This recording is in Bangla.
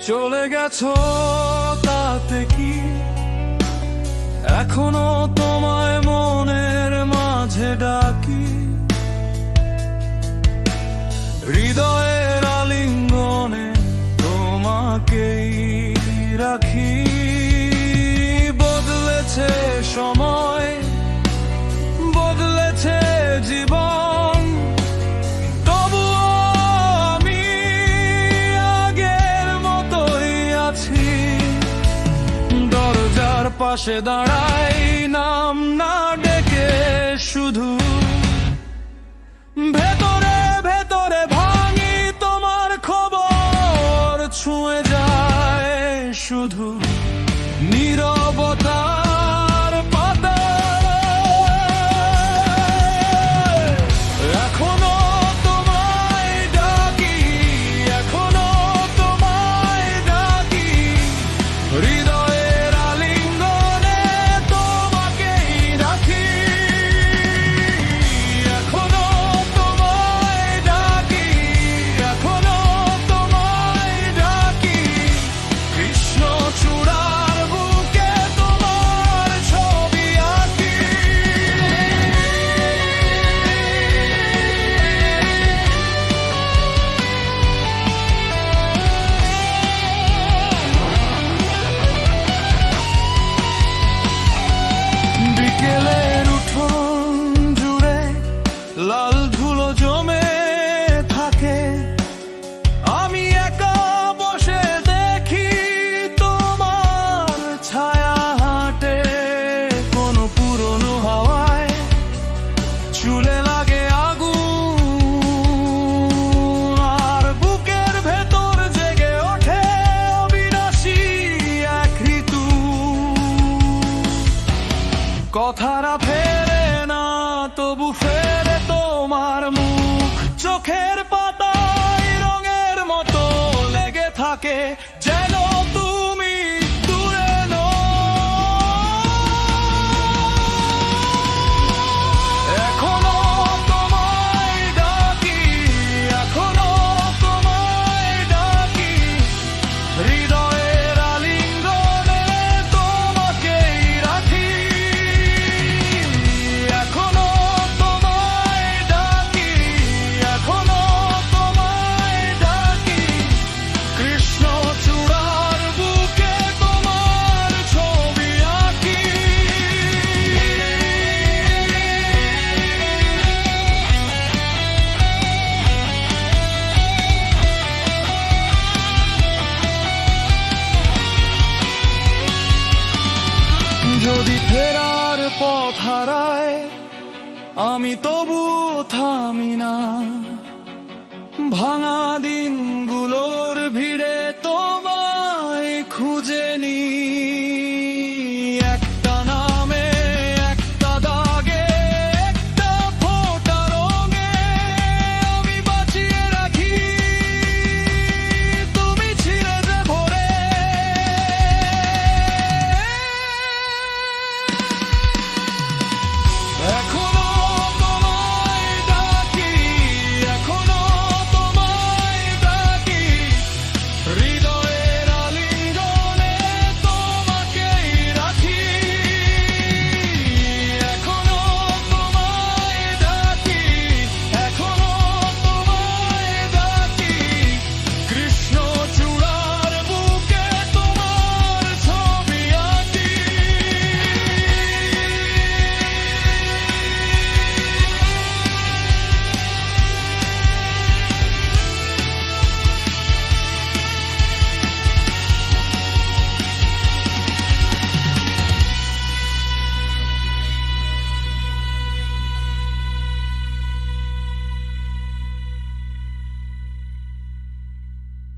চলে গেছো তাতে কি, এখনো তোমায় মনের মাঝে ডাকি। হৃদয়ের আলিঙ্গনে তোমাকেই রাখি। বদলেছে সময়, বদলেছে জীবন, তবুও আমি আগের মতোই আছি। দরজার পাশে দাঁড়াই, নাম না ডেকে, শুধু ভেতরে ভেতরে ভাঙি তোমার খবর। ছুঁয়ে যায় শুধু নীরবতার পাতা। এখনো তোমায় ডাকি, এখনো তোমায় ডাকি। হৃদয়ের আলিঙ্গনে তোমাকেই রাখি। এখনো তোমায় ডাকি, এখনো তোমায় ডাকি। কৃষ্ণচূড়ার বুকে তোমার ছবি আঁকি। বিকেলের উঠোন জুড়ে লাল ধুলো জমে থাকে। আমি একা বসে দেখি তোমার ছায়া হাঁটে কোনো পুরনো হাওয়ায়। চুলে লাগে আগুন, আর বুকের ভেতর জেগে ওঠে অবিনাশী এক ঋতু। কথারা ফেরে না, তবু ফেরে তোমার মুখ। চোখের পাতায় রঙের মতো লেগে থাকে, যেন তুমি দূরে নও। এখনো তোমায় ডাকি, এখনো তোমায় ডাকি। হৃদয়ের আলিঙ্গনে তোমাকেই রাখি। এখনো তোমায় ডাকি, এখনো তোমায় ডাকি। কৃষ্ণচূড়ার বুকে তোমার ছবি আঁকি। যদি ফেরার পথ হারায়, আমি তবু থামি না। ভাঙা দিনগুলোর ভিড়ে তোমায় খুঁজে নিই।